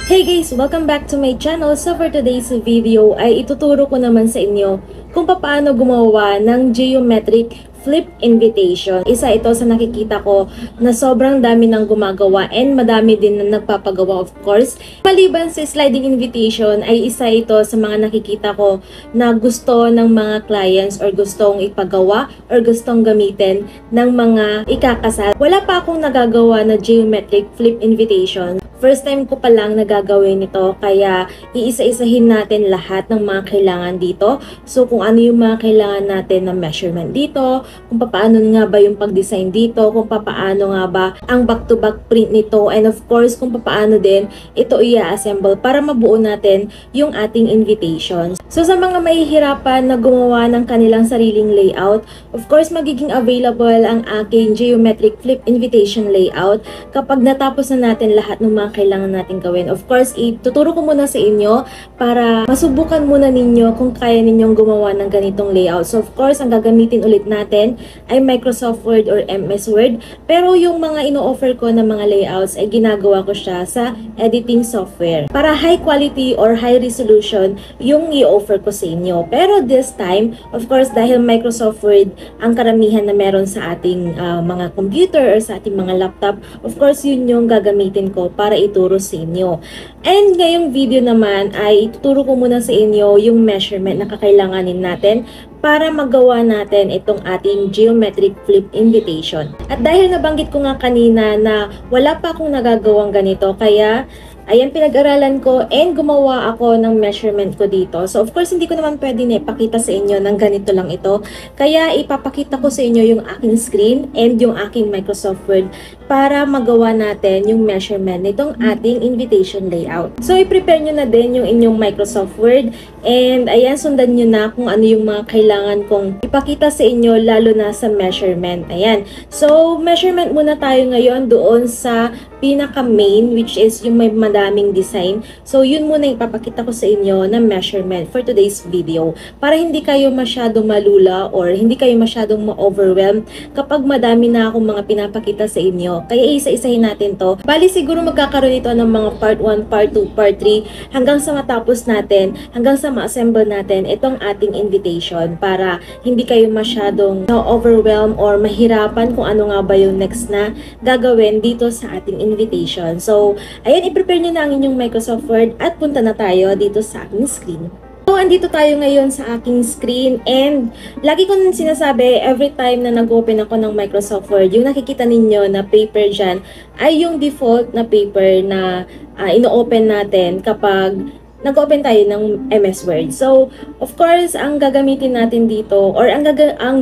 Hey guys! Welcome back to my channel. So for today's video ay ituturo ko naman sa inyo kung paano gumawa ng geometric flip invitation. Isa ito sa nakikita ko na sobrang dami nang gumagawa and madami din na nagpapagawa of course. Maliban sa sliding invitation ay isa ito sa mga nakikita ko na gusto ng mga clients or gustong ipagawa or gustong gamitin ng mga ikakasal. Wala pa akong nagagawa na geometric flip invitation. First time ko pa lang nagagawin ito, kaya iisa-isahin natin lahat ng mga kailangan dito. So kung ano yung mga kailangan natin na measurement dito, kung paano nga ba yung pag-design dito, kung paano nga ba ang back-to-back print nito, and of course kung paano din ito i-assemble para mabuo natin yung ating invitation. So sa mga mahihirapan na gumawa ng kanilang sariling layout, of course magiging available ang aking geometric flip invitation layout kapag natapos na natin lahat ng mga kailangan natin gawin. Of course, ituturo ko muna sa inyo para masubukan muna ninyo kung kaya ninyong gumawa ng ganitong layout. So of course, ang gagamitin ulit natin ay Microsoft Word or MS Word. Pero yung mga ino-offer ko na mga layouts ay ginagawa ko siya sa editing software. Para high quality or high resolution yung i-offer ko sa inyo. Pero this time, of course, dahil Microsoft Word ang karamihan na meron sa ating mga computer or sa ating mga laptop, of course, yun yung gagamitin ko para ituro sa inyo. And ngayong video naman ay ituturo ko muna sa inyo yung measurement na kakailanganin natin para magawa natin itong ating geometric flip invitation. At dahil nabanggit ko nga kanina na wala pa akong nagagawang ganito, kaya ayan, pinag-aralan ko and gumawa ako ng measurement ko dito. So, of course, hindi ko naman pwede na ipakita sa inyo ng ganito lang ito. Kaya, ipapakita ko sa inyo yung aking screen and yung aking Microsoft Word para magawa natin yung measurement nitong ating invitation layout. So, i-prepare nyo na din yung inyong Microsoft Word and ayan, sundan nyo na kung ano yung mga kailangan kong ipakita sa inyo lalo na sa measurement. Ayan. So, measurement muna tayo ngayon doon sa pinaka-main which is yung may madaming design. So, yun muna ipapakita ko sa inyo na measurement for today's video para hindi kayo masyadong malula or hindi kayo masyadong ma-overwhelm kapag madami na akong mga pinapakita sa inyo. Kaya isa-isahin natin to. Bali siguro magkakaroon ito ng mga part 1, part 2, part 3 hanggang sa matapos natin, hanggang sa ma-assemble natin itong ating invitation para hindi kayo masyadong na-overwhelm or mahirapan kung ano nga ba yung next na gagawin dito sa ating invitation. So, ayan, i-prepare nyo na ang inyong Microsoft Word at punta na tayo dito sa aking screen. So, andito tayo ngayon sa aking screen and lagi ko nang sinasabi every time na nag-open ako ng Microsoft Word, yung nakikita ninyo na paper dyan ay yung default na paper na ino-open natin kapag nag-open tayo ng MS Word. So, of course, ang gagamitin natin dito or ang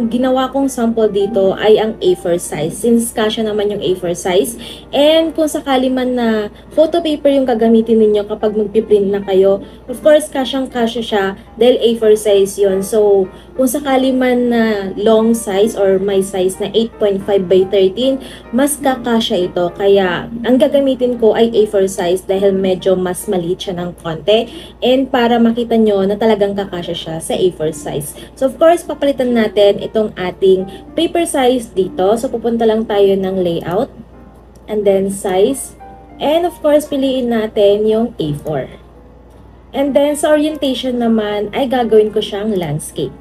ginawa kong sample dito ay ang A4 size since kasya naman yung A4 size. And kung sakali man na photo paper yung gagamitin ninyo kapag magpiprint na kayo, of course, kasyang-kasya siya dahil A4 size yun. So, kung sakali man na long size or my size na 8.5 by 13, mas kakasya ito. Kaya, ang gagamitin ko ay A4 size dahil medyo mas maliit siya ng konti. And para makita nyo na talagang kakasya siya sa A4 size. So, of course, papalitan natin itong ating paper size dito. So, pupunta lang tayo ng layout. And then, size. And, of course, piliin natin yung A4. And then, sa orientation naman, ay gagawin ko siyang landscape.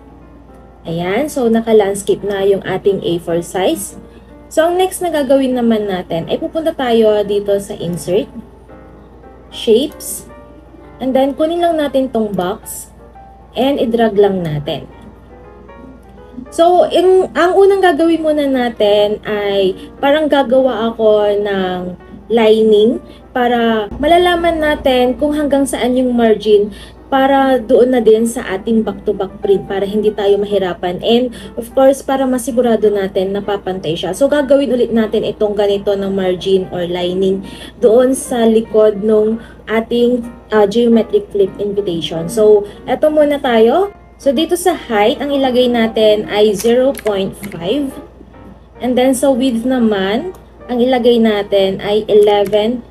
Ayan. So, naka-landscape na yung ating A4 size. So, ang next na gagawin naman natin, ay pupunta tayo dito sa Insert, Shapes, and then, kunin lang natin tong box and i-drag lang natin. So, ang unang gagawin muna natin ay parang gagawa ako ng lining para malalaman natin kung hanggang saan yung margin para doon na din sa ating back-to-back print para hindi tayo mahirapan. And of course, para masigurado natin na papantay siya. So, gagawin ulit natin itong ganito ng margin or lining doon sa likod ng ating geometric flip invitation. So, eto muna tayo. So, dito sa height, ang ilagay natin ay 0.5. And then, sa width naman, ang ilagay natin ay 11.7.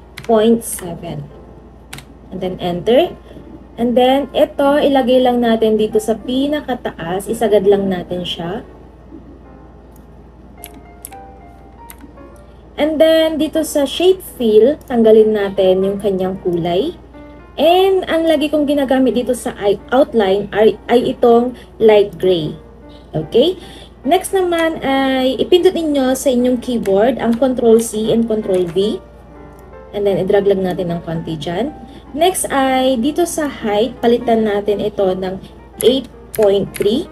And then, enter. And then, ito, ilagay lang natin dito sa pinakataas. Isagad lang natin siya. And then, dito sa shape fill, tanggalin natin yung kanyang kulay. And ang lagi kong ginagamit dito sa outline ay itong light gray. Okay? Next naman ay ipindot ninyo sa inyong keyboard ang Ctrl-C and Ctrl-V. And then, i-drag lang natin ng konti dyan. Next ay, dito sa height, palitan natin ito ng 8.3.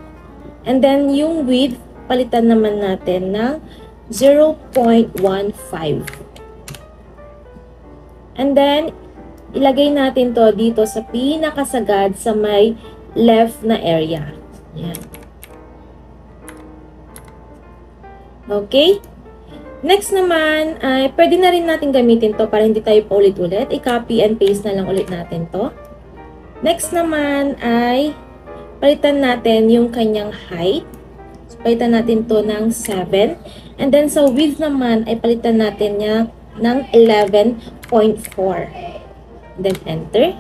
And then, yung width, palitan naman natin ng 0.15. And then, ilagay natin to dito sa pinakasagad sa may left na area. Yan. Okay? Next naman, ay pwede na rin natin gamitin to para hindi tayo paulit-ulit. I-copy and paste na lang ulit natin to. Next naman ay palitan natin yung kanyang height. So, palitan natin to ng 7. And then sa width naman ay palitan natin niya ng 11.4. Then enter.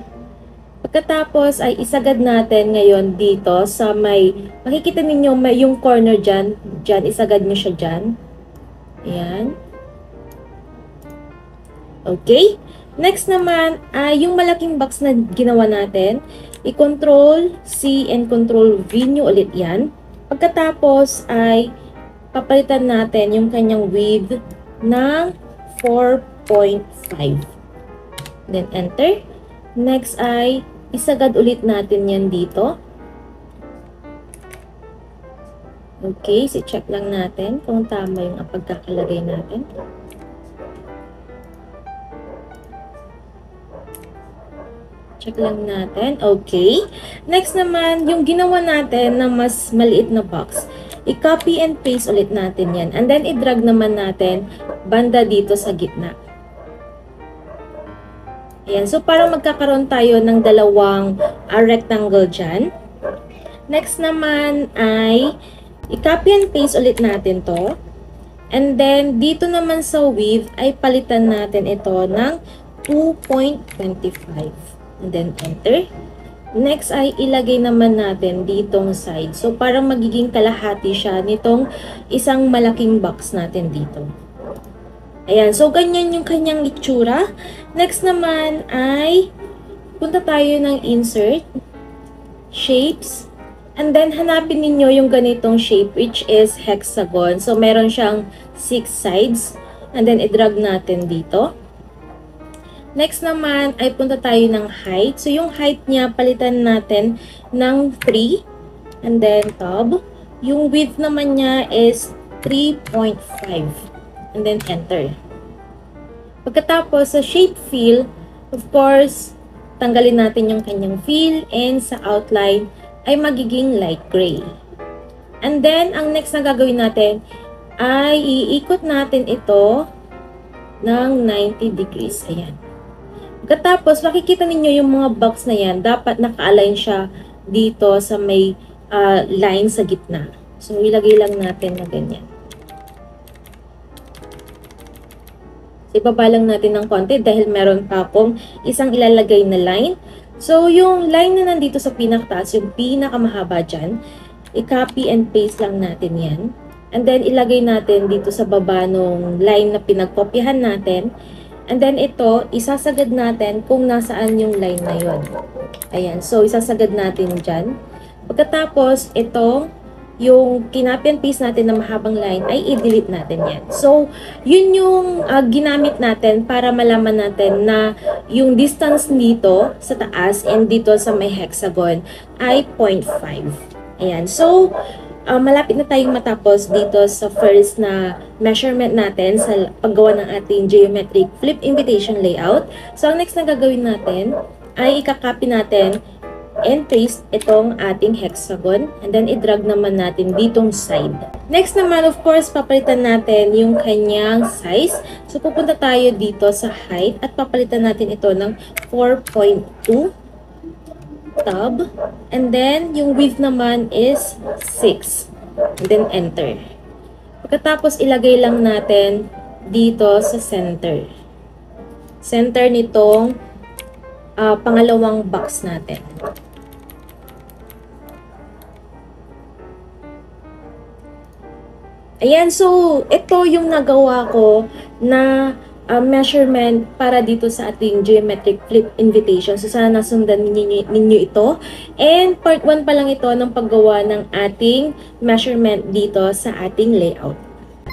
Pagkatapos ay isagad natin ngayon dito sa may, makikita ninyo may yung corner dyan, isagad nyo siya dyan. Ayan. Okay. Next naman ay yung malaking box na ginawa natin, i-Control C and Control V nyo ulit yan. Pagkatapos ay papalitan natin yung kanyang width ng 4.5. Then enter. Next ay isagad ulit natin yan dito. Okay, si-check lang natin kung tama yung pagkakalagay natin. Check lang natin. Okay. Next naman, yung ginawa natin na mas maliit na box, i-copy and paste ulit natin yan. And then, i-drag naman natin banda dito sa gitna. Ayan. So, parang magkakaroon tayo ng dalawang rectangle dyan. Next naman ay i-copy and paste ulit natin to. And then, dito naman sa width ay palitan natin ito ng 2.25. And then, enter. Next ay ilagay naman natin ditong side. So, parang magiging kalahati siya nitong isang malaking box natin dito. Ayan. So, ganyan yung kanyang itsura. Next naman ay punta tayo ng insert, shapes, and then hanapin ninyo yung ganitong shape which is hexagon. So, meron siyang 6 sides. And then, i-drag natin dito. Next naman ay punta tayo ng height. So, yung height niya palitan natin ng 3. And then, top. Yung width naman niya is 3.5. And then, enter. Pagkatapos, sa shape fill, of course, tanggalin natin yung kanyang fill. And sa outline, ay magiging light gray. And then, ang next na gagawin natin, ay iikot natin ito ng 90 degrees. Ayan. Pagkatapos, makikita ninyo yung mga box na yan, dapat naka-align siya dito sa may line sa gitna. So, ilagay lang natin na ganyan. So, ibaba lang natin ng konti dahil meron pa akong isang ilalagay na line. So, yung line na nandito sa pinakataas, yung pinakamahaba dyan, i-copy and paste lang natin yan. And then, ilagay natin dito sa baba nung line na pinagkopyahan natin. And then, ito, isasagad natin kung nasaan yung line na yon. Ayan. So, isasagad natin dyan. Pagkatapos, ito, yung kinopy and paste natin na mahabang line, ay i-delete natin yan. So, yun yung ginamit natin para malaman natin na yung distance dito sa taas and dito sa may hexagon ay 0.5. Ayan. So, malapit na tayong matapos dito sa first na measurement natin sa paggawa ng ating geometric flip invitation layout. So, ang next na gagawin natin ay ikakopy natin and paste itong ating hexagon and then i-drag naman natin ditong side. Next naman, of course, papalitan natin yung kanyang size. So, pupunta tayo dito sa height at papalitan natin ito ng 4.2 tab. And then, yung width naman is 6. And then, enter. Pagkatapos, ilagay lang natin dito sa center. Center nitong pangalawang box natin. Ayan, so ito yung nagawa ko na measurement para dito sa ating geometric flip invitation. So, sana nasundan ninyo ito. And part 1 pa lang ito ng paggawa ng ating measurement dito sa ating layout.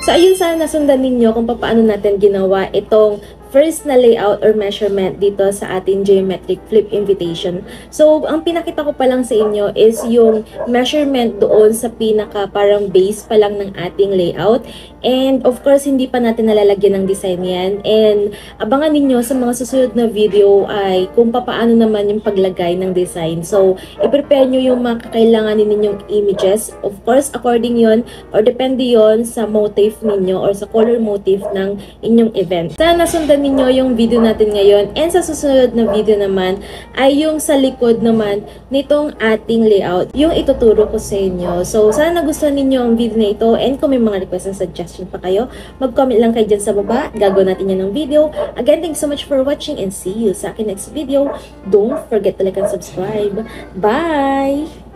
So, ayun, sana nasundan ninyo kung paano natin ginawa itong first na layout or measurement dito sa ating geometric flip invitation. So, ang pinakita ko pa lang sa inyo is yung measurement doon sa pinaka parang base pa lang ng ating layout. And of course, hindi pa natin nalalagyan ng design yan. And abangan ninyo sa mga susunod na video ay kung paano naman yung paglagay ng design. So, i-prepare nyo yung mga kakailanganin ninyong images. Of course, according yon or depende yon sa motif ninyo or sa color motif ng inyong event. Sana nasundan ninyo yung video natin ngayon, and sa susunod na video naman ay yung sa likod naman nitong ating layout, yung ituturo ko sa inyo. So, sana nagustuhan ninyo ang video na ito, and kung may mga request and suggestion pa kayo, mag-comment lang kayo dyan sa baba. Gagawin natin yan ng video. Again, thanks so much for watching, and see you sa akin next video. Don't forget to like and subscribe. Bye!